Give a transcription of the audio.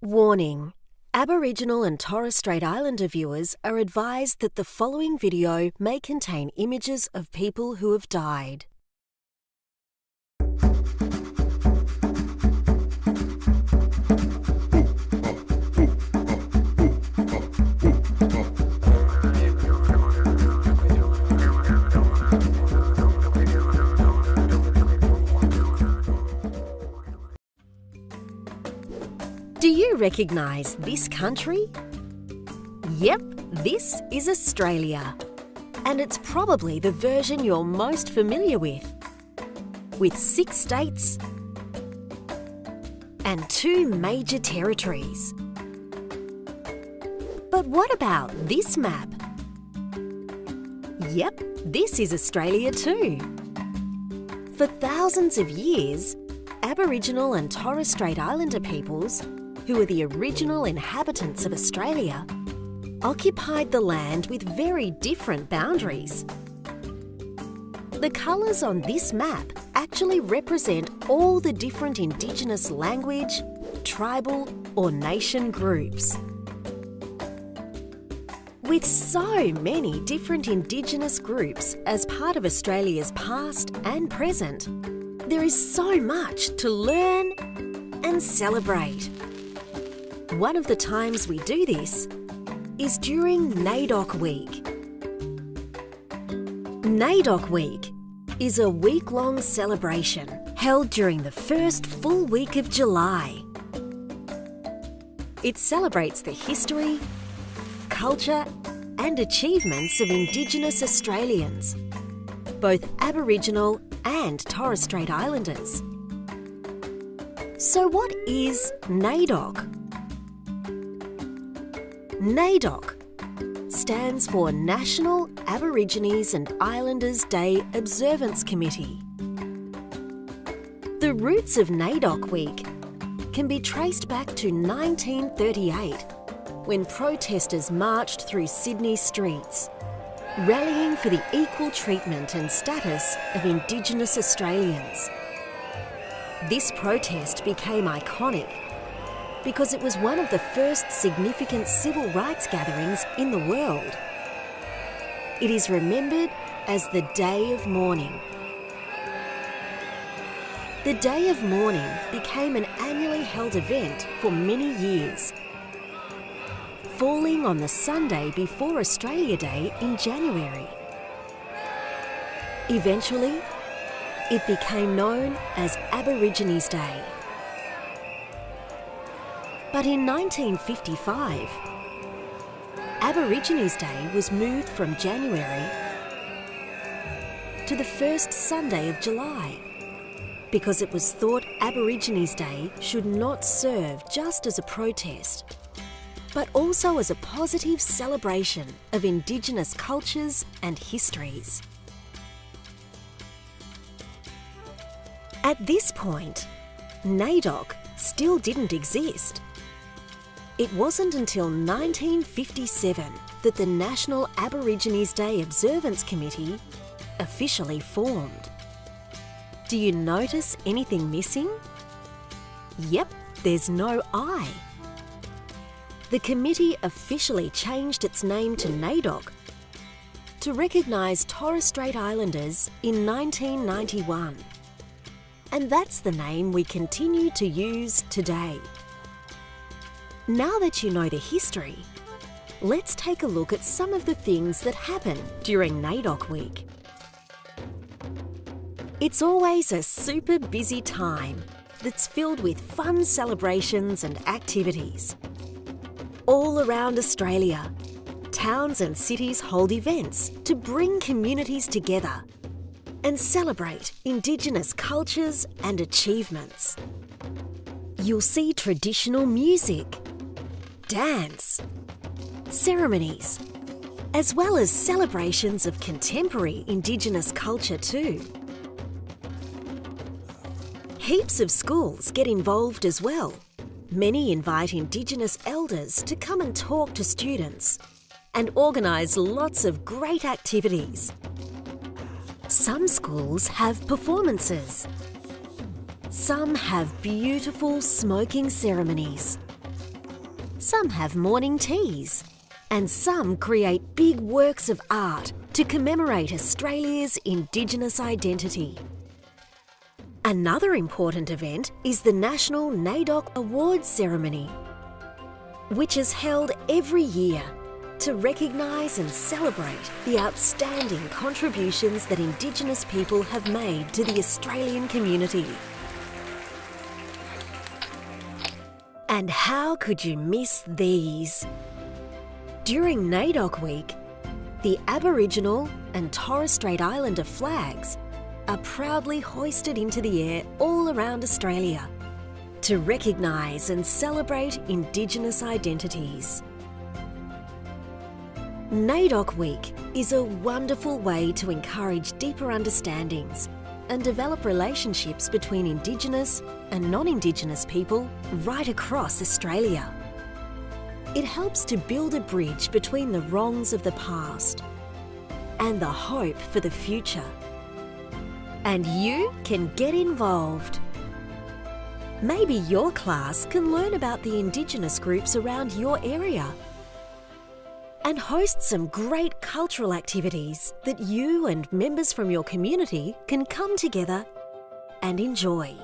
Warning: Aboriginal and Torres Strait Islander viewers are advised that the following video may contain images of people who have died. Do you recognise this country? Yep, this is Australia. And it's probably the version you're most familiar with 6 states and 2 major territories. But what about this map? Yep, this is Australia too. For thousands of years, Aboriginal and Torres Strait Islander peoples, who are the original inhabitants of Australia, occupied the land with very different boundaries. The colours on this map actually represent all the different Indigenous language, tribal or nation groups. With so many different Indigenous groups as part of Australia's past and present, there is so much to learn and celebrate. One of the times we do this is during NAIDOC Week. NAIDOC Week is a week-long celebration held during the first full week of July. It celebrates the history, culture and achievements of Indigenous Australians, both Aboriginal and Torres Strait Islanders. So what is NAIDOC? NAIDOC stands for National Aborigines and Islanders Day Observance Committee. The roots of NAIDOC Week can be traced back to 1938, when protesters marched through Sydney streets, rallying for the equal treatment and status of Indigenous Australians. This protest became iconic because it was one of the first significant civil rights gatherings in the world. It is remembered as the Day of Mourning. The Day of Mourning became an annually held event for many years, falling on the Sunday before Australia Day in January. Eventually, it became known as Aborigines Day. But in 1955, Aborigines Day was moved from January to the first Sunday of July because it was thought Aborigines Day should not serve just as a protest, but also as a positive celebration of Indigenous cultures and histories. At this point, NAIDOC still didn't exist. It wasn't until 1957 that the National Aborigines Day Observance Committee officially formed. Do you notice anything missing? Yep, there's no I. The committee officially changed its name to NAIDOC to recognise Torres Strait Islanders in 1991. And that's the name we continue to use today. Now that you know the history, let's take a look at some of the things that happen during NAIDOC Week. It's always a super busy time that's filled with fun celebrations and activities. All around Australia, towns and cities hold events to bring communities together and celebrate Indigenous cultures and achievements. You'll see traditional music, dance, ceremonies, as well as celebrations of contemporary Indigenous culture too. Heaps of schools get involved as well. Many invite Indigenous elders to come and talk to students and organise lots of great activities. Some schools have performances. Some have beautiful smoking ceremonies. some have morning teas, and some create big works of art to commemorate Australia's Indigenous identity. Another important event is the National NAIDOC Awards Ceremony, which is held every year to recognise and celebrate the outstanding contributions that Indigenous people have made to the Australian community. And how could you miss these? During NAIDOC Week, the Aboriginal and Torres Strait Islander flags are proudly hoisted into the air all around Australia to recognise and celebrate Indigenous identities. NAIDOC Week is a wonderful way to encourage deeper understandings and develop relationships between Indigenous and non-Indigenous people right across Australia. It helps to build a bridge between the wrongs of the past and the hope for the future. And you can get involved. Maybe your class can learn about the Indigenous groups around your area and host some great cultural activities that you and members from your community can come together and enjoy.